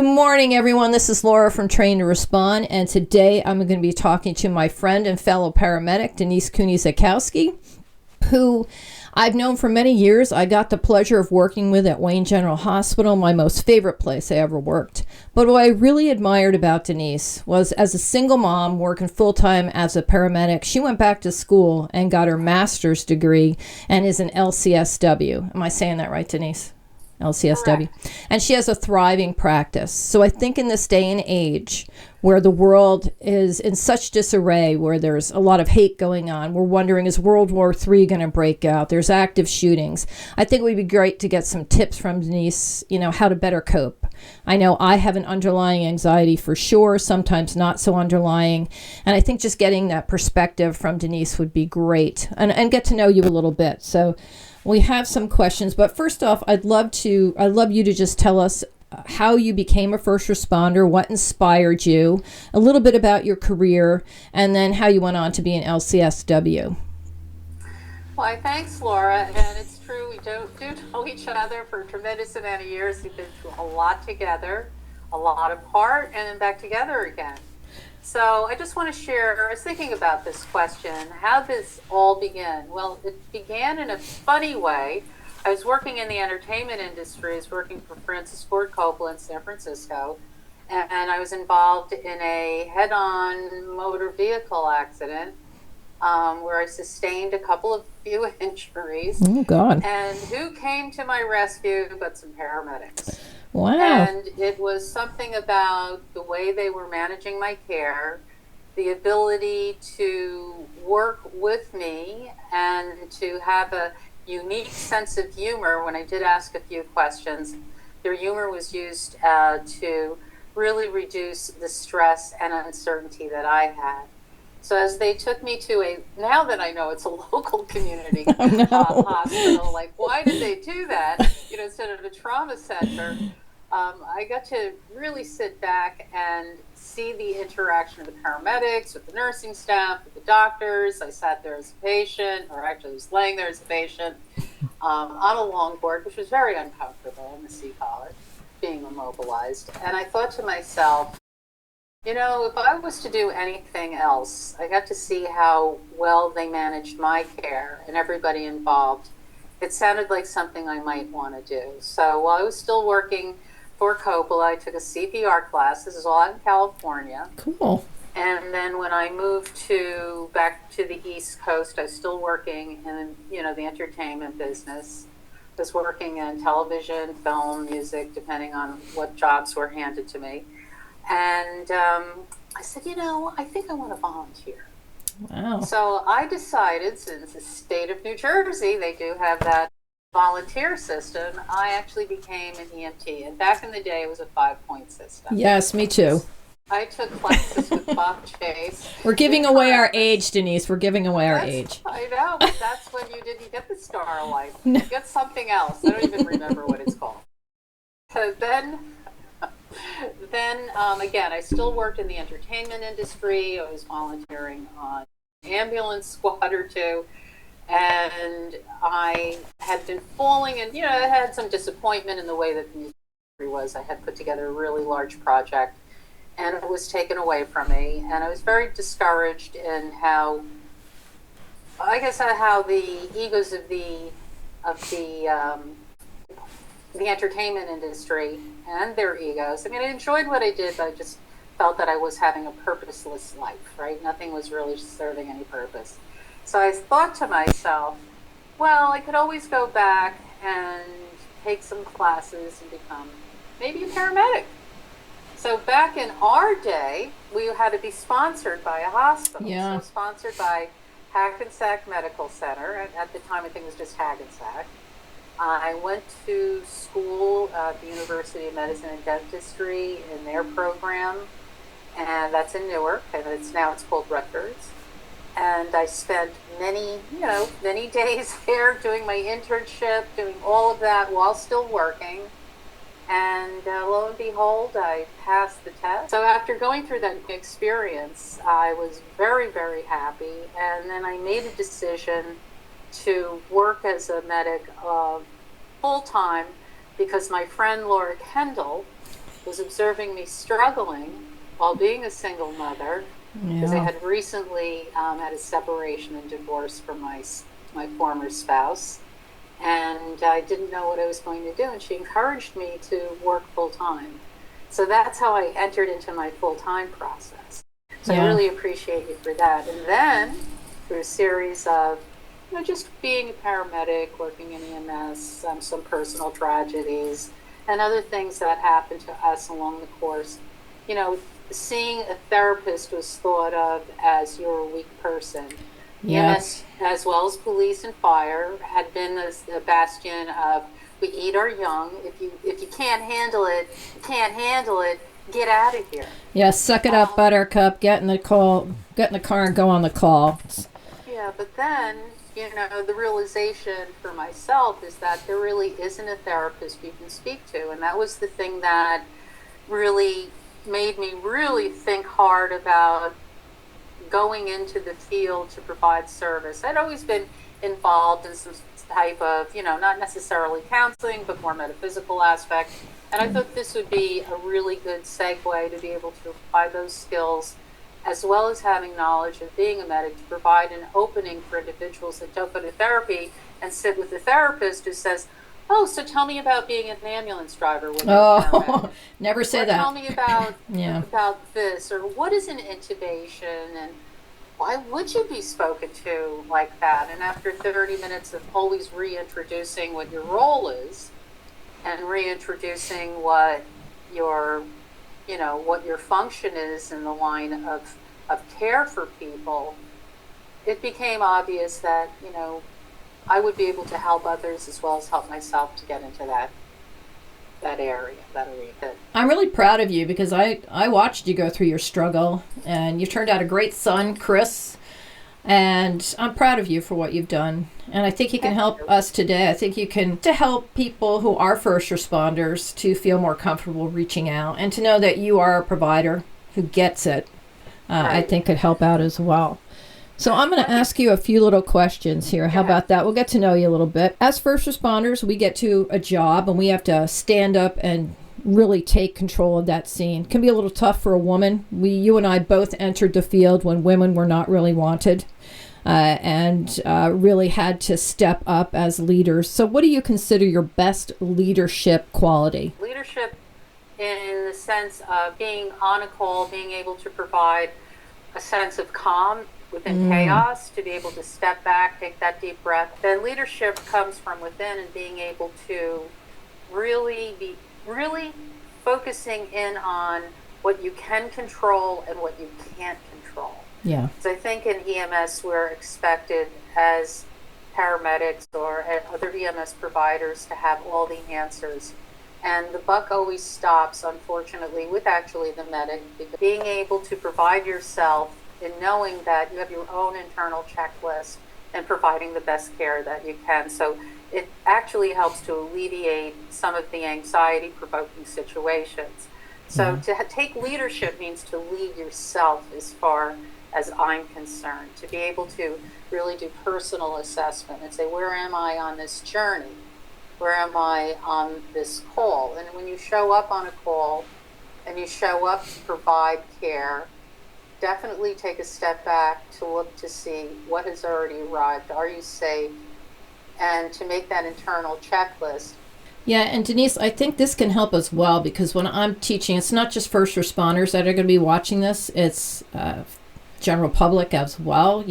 Good morning, everyone. This is Laura from Train to Respond, and today I'm going to be talking to my friend and fellow paramedic, Denise Cooney-Zakowski, who I've known for many years. I got the pleasure of working with at Wayne General Hospital, my most favorite place I ever worked. But what I really admired about Denise was, as a single mom working full-time as a paramedic, she went back to school and got her master's degree and is an LCSW. Am I saying that right, Denise? LCSW. Correct. And she has a thriving practice. So I think in this day and age where the world is in such disarray, where there's a lot of hate going on, we're wondering, is World War III going to break out? There's active shootings. I think it would be great to get some tips from Denise, how to better cope. I know I have an underlying anxiety for sure, sometimes not so underlying. And I think just getting that perspective from Denise would be great, and get to know you a little bit. So we have some questions, but first off, I'd love you to just tell us how you became a first responder, what inspired you, a little bit about your career, and then how you went on to be an LCSW. Why, thanks, Laura. And it's true, we do know each other for a tremendous amount of years. We've been through a lot together, a lot apart, and then back together again. So I just want to share, I was thinking about this question, how did this all begin? Well, it began in a funny way. I was working in the entertainment industry. I was working for Francis Ford Coppola in San Francisco, and I was involved in a head-on motor vehicle accident where I sustained a couple of few injuries. Oh, God. And who came to my rescue but some paramedics? Wow. And it was something about the way they were managing my care, the ability to work with me and to have a unique sense of humor. When I did ask a few questions, their humor was used to really reduce the stress and uncertainty that I had. So as they took me to now that I know it's a local community hospital, like, why did they do that? Instead of a trauma center, I got to really sit back and see the interaction of the paramedics, with the nursing staff, with the doctors. I sat there as a patient, or actually was laying there as a patient on a longboard, which was very uncomfortable in the C-collar, being immobilized. And I thought to myself, if I was to do anything else, I got to see how well they managed my care and everybody involved. It sounded like something I might want to do. So while I was still working for Coppola, I took a CPR class. This is all out in California. Cool. And then when I moved back to the East Coast, I was still working in the entertainment business. I was working in television, film, music, depending on what jobs were handed to me. And I said, I think I want to volunteer. Wow. So I decided, since the state of New Jersey, they do have that volunteer system, I actually became an EMT. And back in the day, it was a 5-point system. Yes, me too. I took classes with Bob Chase. We're giving away our age, Denise. We're giving away our age. I know, but that's when you didn't get the Star of Life. You get something else. I don't even remember what it's called. So then again, I still worked in the entertainment industry. I was volunteering on an ambulance squad or two. And I had been falling, and I had some disappointment in the way that the music industry was. I had put together a really large project, and it was taken away from me. And I was very discouraged in how the egos of the entertainment industry and their egos. I enjoyed what I did, but I just felt that I was having a purposeless life, right? Nothing was really serving any purpose. So I thought to myself, well, I could always go back and take some classes and become maybe a paramedic. So back in our day, we had to be sponsored by a hospital. Yeah. So sponsored by Hackensack Medical Center. At the time, I think it was just Hackensack. I went to school at the University of Medicine and Dentistry in their program, and that's in Newark, and it's called Rutgers. And I spent many days there doing my internship, doing all of that while still working. And lo and behold, I passed the test. So after going through that experience, I was very, very happy. And then I made a decision to work as a medic full-time because my friend Laura Kendall was observing me struggling while being a single mother, because I Yeah. had recently had a separation and divorce from my former spouse, and I didn't know what I was going to do, and she encouraged me to work full-time. So that's how I entered into my full-time process. So I Yeah. really appreciate you for that. And then through a series of, just being a paramedic, working in EMS, some personal tragedies, and other things that happened to us along the course, seeing a therapist was thought of as you're a weak person. Yeah. EMS, as well as police and fire, had been a bastion of, we eat our young. If you can't handle it, you can't handle it. Get out of here. Yeah. Suck it up, Buttercup. Get in the car, and go on the call. Yeah, but then, the realization for myself is that there really isn't a therapist you can speak to. And that was the thing that really made me really think hard about going into the field to provide service. I'd always been involved in some type of, not necessarily counseling, but more metaphysical aspect. And I thought this would be a really good segue to be able to apply those skills, as well as having knowledge of being a medic, to provide an opening for individuals that don't go to therapy and sit with a therapist who says, oh, so tell me about being an ambulance driver when you're a paramedic. Never say or that. Tell me about Yeah. about this, or what is an intubation, and why would you be spoken to like that? And after 30 minutes of always reintroducing what your role is, and reintroducing what your function is in the line of care for people, it became obvious that, I would be able to help others as well as help myself to get into that area. I'm really proud of you because I watched you go through your struggle, and you turned out a great son, Chris. And I'm proud of you for what you've done. And I think you can help us today. I think you can to help people who are first responders to feel more comfortable reaching out and to know that you are a provider who gets it. Right. I think could help out as well. So I'm going to ask you a few little questions here. How about that? We'll get to know you a little bit. As first responders, we get to a job and we have to stand up and really take control of that scene. It can be a little tough for a woman. You and I both entered the field when women were not really wanted, and really had to step up as leaders. So what do you consider your best leadership quality? Leadership in the sense of being on a call, being able to provide a sense of calm within chaos, to be able to step back, take that deep breath. Then leadership comes from within, and being able to really focusing in on what you can control and what you can't control. Yeah. So I think in EMS we're expected as paramedics or other EMS providers to have all the answers. And the buck always stops, unfortunately, with actually the medic. Because being able to provide yourself and knowing that you have your own internal checklist and providing the best care that you can. So it actually helps to alleviate some of the anxiety-provoking situations. So to take leadership means to lead yourself as far as I'm concerned, to be able to really do personal assessment and say, where am I on this journey? Where am I on this call? And when you show up on a call and you show up to provide care, definitely take a step back to look to see what has already arrived. Are you safe? And to make that internal checklist. Yeah, and Denise, I think this can help as well, because when I'm teaching, it's not just first responders that are going to be watching this, it's general public as well.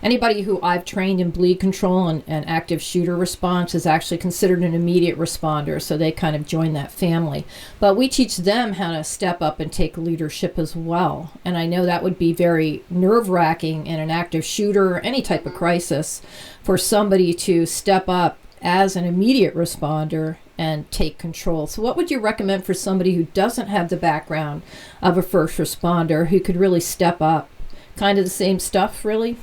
Anybody who I've trained in bleed control and active shooter response is actually considered an immediate responder, so they kind of join that family. But we teach them how to step up and take leadership as well. And I know that would be very nerve-wracking in an active shooter or any type of crisis for somebody to step up as an immediate responder and take control. So what would you recommend for somebody who doesn't have the background of a first responder, who could really step up? Kind of the same stuff, really?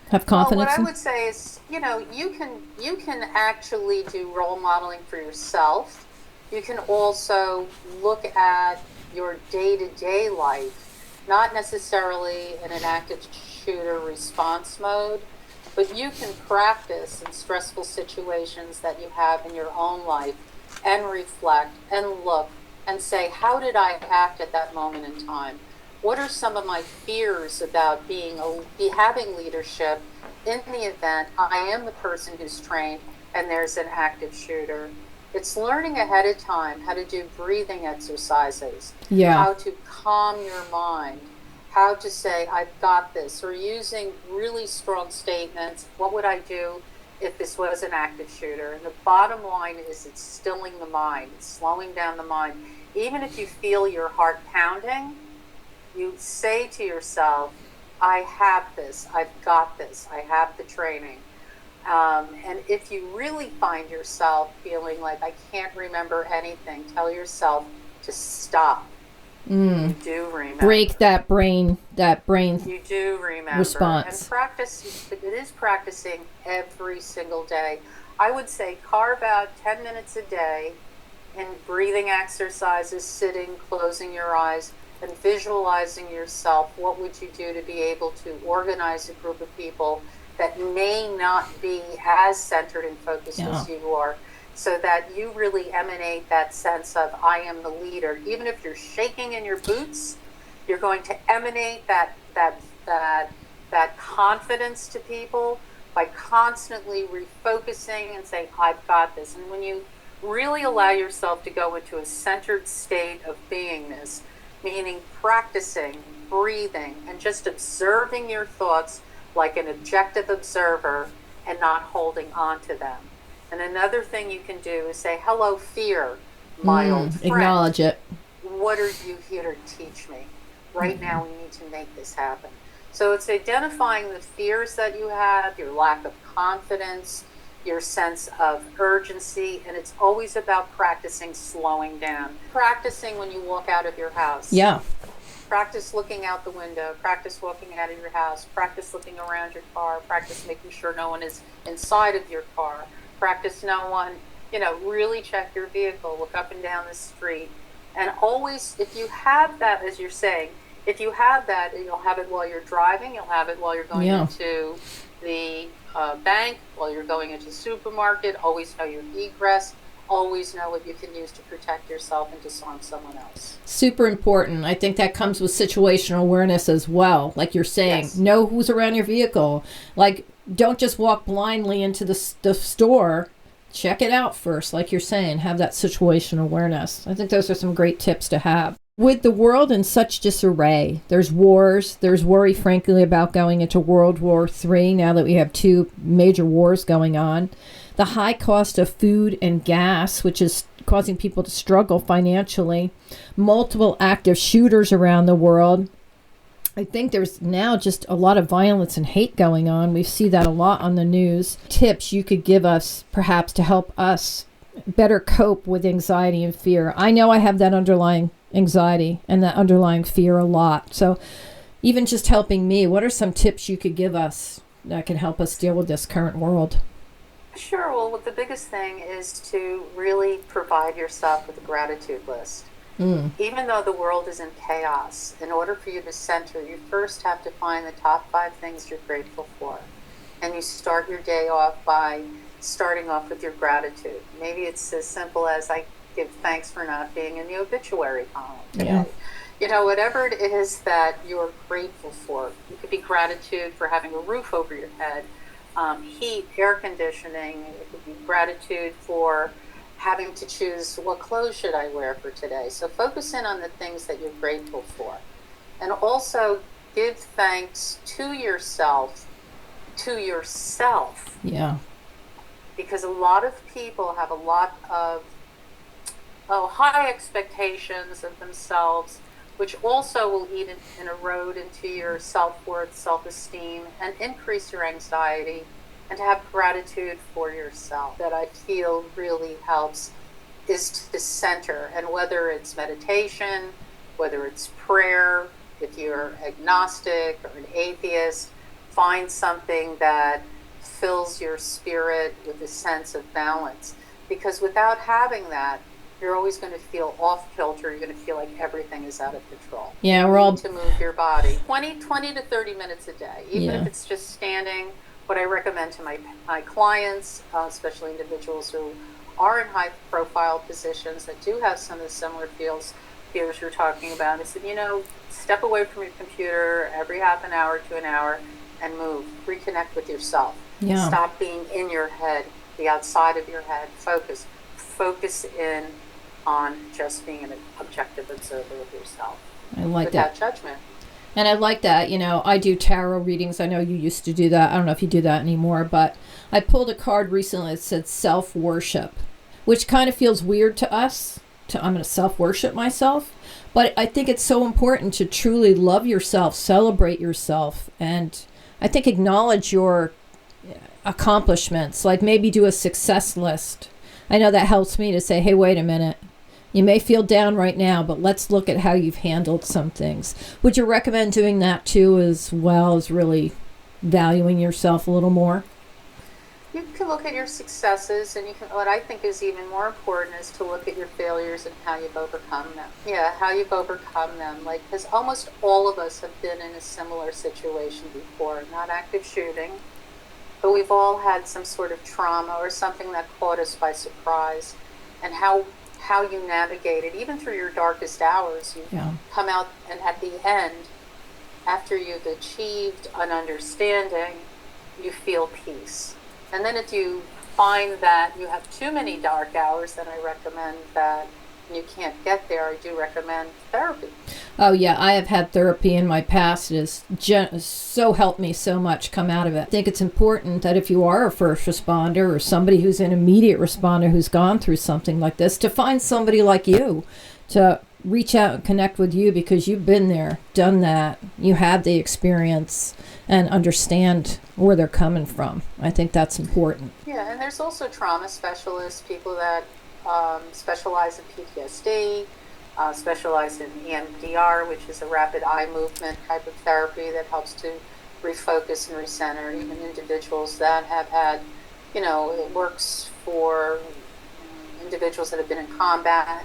Have confidence? Well, what I would say is, you can actually do role modeling for yourself. You can also look at your day-to-day life, not necessarily in an active shooter response mode, but you can practice in stressful situations that you have in your own life and reflect and look and say, how did I act at that moment in time? What are some of my fears about having leadership in the event I am the person who's trained and there's an active shooter? It's learning ahead of time how to do breathing exercises, how to calm your mind, how to say, I've got this, or using really strong statements. What would I do if this was an active shooter? And the bottom line is it's stilling the mind, it's slowing down the mind. Even if you feel your heart pounding, you say to yourself, I have this, I've got this, I have the training. And if you really find yourself feeling like I can't remember anything, tell yourself to stop. You do remember. Break that brain You do remember. response. And practice, it is practicing every single day. I would say carve out 10 minutes a day in breathing exercises, sitting, closing your eyes, and visualizing yourself. What would you do to be able to organize a group of people that may not be as centered and focused as you are, so that you really emanate that sense of I am the leader. Even if you're shaking in your boots, you're going to emanate that confidence to people by constantly refocusing and saying, I've got this. And when you really allow yourself to go into a centered state of beingness, meaning practicing, breathing, and just observing your thoughts like an objective observer and not holding on to them. And another thing you can do is say, hello, fear, my old friend. Acknowledge it. What are you here to teach me? Right now, we need to make this happen. So it's identifying the fears that you have, your lack of confidence, your sense of urgency, and it's always about practicing slowing down. Practicing when you walk out of your house. Yeah. Practice looking out the window, practice walking out of your house, practice looking around your car, practice making sure no one is inside of your car, practice no one, really check your vehicle, look up and down the street. And always, if you have that, as you're saying, if you have that, you'll have it while you're driving, you'll have it while you're going into the bank, while you're going into the supermarket. Always know your egress. Always know what you can use to protect yourself and disarm someone else. Super important. I think that comes with situational awareness as well. Like you're saying, know who's around your vehicle. Like, don't just walk blindly into the store. Check it out first. Like you're saying, have that situational awareness. I think those are some great tips to have. With the world in such disarray, there's wars, there's worry, frankly, about going into World War III now that we have two major wars going on. The high cost of food and gas, which is causing people to struggle financially. Multiple active shooters around the world. I think there's now just a lot of violence and hate going on. We see that a lot on the news. Tips you could give us, perhaps, to help us better cope with anxiety and fear. I know I have that underlying anxiety and that underlying fear a lot. So even just helping me, what are some tips you could give us that can help us deal with this current world? Sure. Well, the biggest thing is to really provide yourself with a gratitude list. Even though the world is in chaos, in order for you to center, you first have to find the top 5 things you're grateful for. And you start your day off by starting off with your gratitude. Maybe it's as simple as I give thanks for not being in the obituary column today. Whatever it is that you're grateful for. It could be gratitude for having a roof over your head, heat, air conditioning. It could be gratitude for having to choose what clothes should I wear for today. So focus in on the things that you're grateful for. And also give thanks to yourself. Yeah. Because a lot of people have a lot of high expectations of themselves, which also will eat and erode into your self-worth, self-esteem, and increase your anxiety. And to have gratitude for yourself, that I feel really helps, is to center. And whether it's meditation, whether it's prayer, if you're agnostic or an atheist, find something that fills your spirit with a sense of balance. Because without having that, you're always going to feel off kilter. You're going to feel like everything is out of control. Yeah, you need to move your body 20 to 30 minutes a day, even if it's just standing. What I recommend to my clients, especially individuals who are in high profile positions that do have some of the similar fears you're talking about. I said, step away from your computer every half an hour to an hour and move, reconnect with yourself. Yeah. Stop being in your head, the outside of your head. Focus in on just being an objective observer of yourself. I like without that. judgment. And I like that. I do tarot readings. I know you used to do that. I don't know if you do that anymore, but I pulled a card recently that said self-worship, which kind of feels weird to us. I'm going to self-worship myself. But I think it's so important to truly love yourself, celebrate yourself, and I think acknowledge your accomplishments. Like maybe do a success list. I know that helps me to say, hey, wait a minute. You may feel down right now, but let's look at how you've handled some things. Would you recommend doing that too, as well as really valuing yourself a little more? You can look at your successes, and what I think is even more important is to look at your failures and how you've overcome them. Yeah, how you've overcome them. Because almost all of us have been in a similar situation before. Not active shooting, but we've all had some sort of trauma or something that caught us by surprise. And how you navigate it, even through your darkest hours, you come out, and at the end, after you've achieved an understanding, you feel peace. And then if you find that you have too many dark hours, then I recommend that you can't get there. I do recommend therapy. Oh yeah, I have had therapy in my past. It has so helped me so much come out of it. I think it's important that if you are a first responder or somebody who's an immediate responder who's gone through something like this, to find somebody like you to reach out and connect with you, because you've been there, done that, you have the experience and understand where they're coming from. I think that's important. Yeah, and there's also trauma specialists, people that specialize in PTSD, specialize in EMDR, which is a rapid eye movement type of therapy that helps to refocus and recenter even individuals that have had, it works for individuals that have been in combat,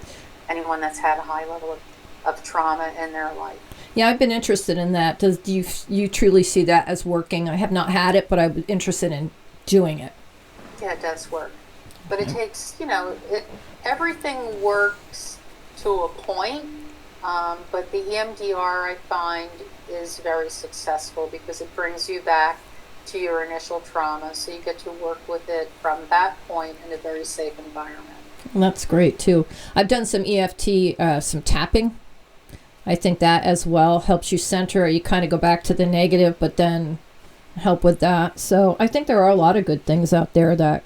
anyone that's had a high level of trauma in their life. Yeah, I've been interested in that. Do you truly see that as working? I have not had it, but I'm interested in doing it. Yeah, it does work. But it takes, everything works to a point, but the EMDR, I find, is very successful because it brings you back to your initial trauma, so you get to work with it from that point in a very safe environment. That's great, too. I've done some EFT, some tapping. I think that as well helps you center. You kind of go back to the negative, but then help with that. So I think there are a lot of good things out there that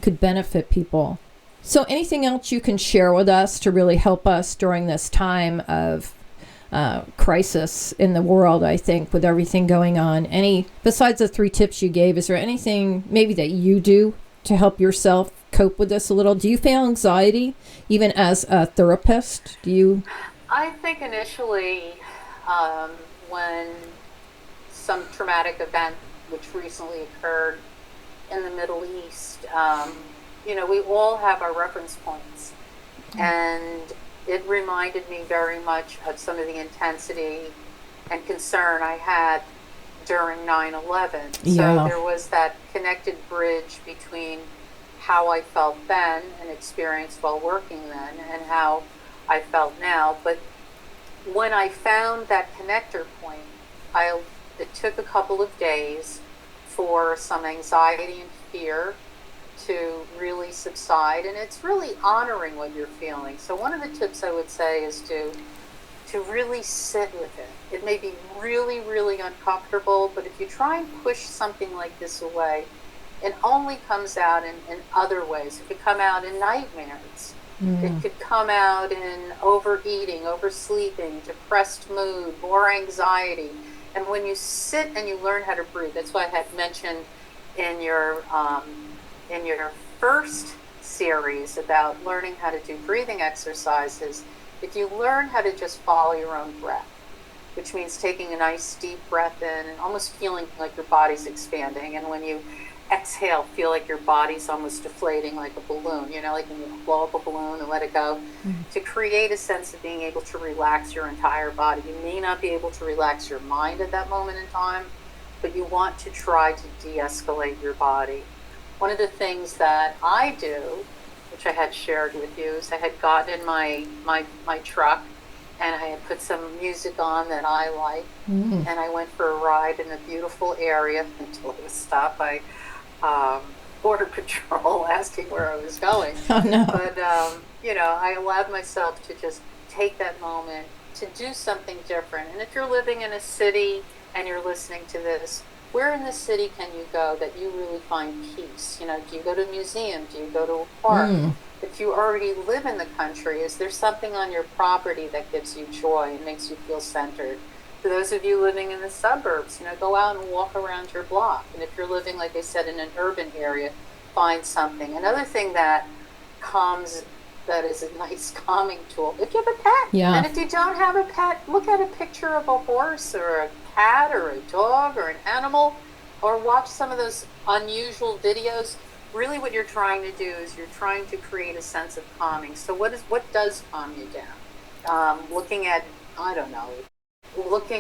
could benefit people. So anything else you can share with us to really help us during this time of crisis in the world, I think, with everything going on? Besides the 3 tips you gave, is there anything maybe that you do to help yourself cope with this a little? Do you feel anxiety even as a therapist? I think initially when some traumatic event, which recently occurred in the Middle East, we all have our reference points. And it reminded me very much of some of the intensity and concern I had during 9/11. Yeah. So there was that connected bridge between how I felt then and experienced while working then and how I felt now. But when I found that connector point, it took a couple of days for some anxiety and fear to really subside, and it's really honoring what you're feeling. So one of the tips I would say is to really sit with it. It may be really, really uncomfortable, but if you try and push something like this away, it only comes out in other ways. It could come out in nightmares. It could come out in overeating, oversleeping, depressed mood, more anxiety. And when you sit and you learn how to breathe, that's why I had mentioned in your first series about learning how to do breathing exercises. If you learn how to just follow your own breath, which means taking a nice deep breath in and almost feeling like your body's expanding, and when you exhale, feel like your body's almost deflating like a balloon, like when you blow up a balloon and let it go, to create a sense of being able to relax your entire body. You may not be able to relax your mind at that moment in time, but you want to try to de-escalate your body. One of the things that I do which I had shared with you, is I had gotten in my truck, and I had put some music on that I like, and I went for a ride in a beautiful area until I was stopped by Border Patrol asking where I was going. Oh, no. But, I allowed myself to just take that moment to do something different. And if you're living in a city and you're listening to this, where in the city can you go that you really find peace? Do you go to a museum? Do you go to a park? If you already live in the country, is there something on your property that gives you joy and makes you feel centered? For those of you living in the suburbs, go out and walk around your block. And if you're living, like I said, in an urban area, find something. Another thing that is a nice calming tool, if you have a pet. Yeah. And if you don't have a pet, look at a picture of a horse or a cat or a dog or an animal, or watch some of those unusual videos. Really what you're trying to do is you're trying to create a sense of calming. So what does calm you down? Looking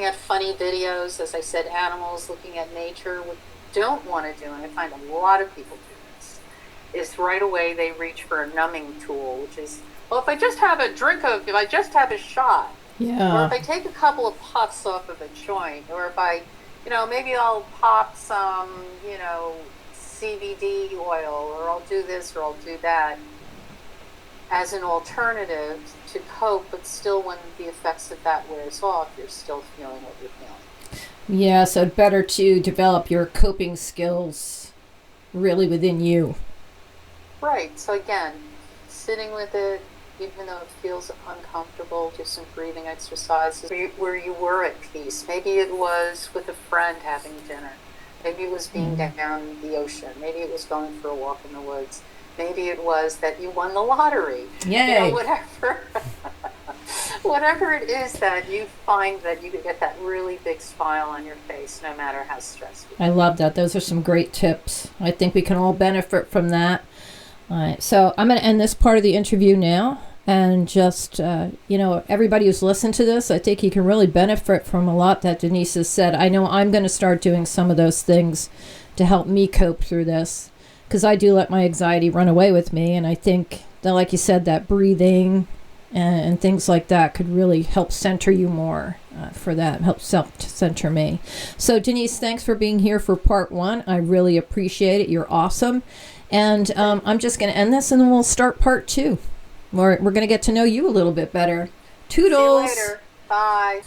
at funny videos, as I said, animals, looking at nature. What you don't want to do, and I find a lot of people do this, is right away they reach for a numbing tool, which is, if I just have a shot, or if I take a couple of puffs off of a joint, or if I, maybe I'll pop some, CBD oil, or I'll do this or I'll do that as an alternative to cope, but still when the effects of that wears off, you're still feeling what you're feeling. Yeah, so better to develop your coping skills really within you. Right. So again, sitting with it, even though it feels uncomfortable, do some breathing exercises where you were at peace. Maybe it was with a friend having dinner. Maybe it was being down the ocean. Maybe it was going for a walk in the woods. Maybe it was that you won the lottery. Yay. Whatever it is that you find that you get that really big smile on your face, no matter how stressed you are. I love that. Those are some great tips. I think we can all benefit from that. All right, so I'm going to end this part of the interview now. And just, everybody who's listened to this, I think you can really benefit from a lot that Denise has said. I know I'm going to start doing some of those things to help me cope through this, because I do let my anxiety run away with me. And I think that, like you said, that breathing and things like that could really help center you more for that, help self-center me. So, Denise, thanks for being here for part 1. I really appreciate it. You're awesome. And I'm just going to end this, and then we'll start part 2. We're going to get to know you a little bit better. Toodles. See you later. Bye.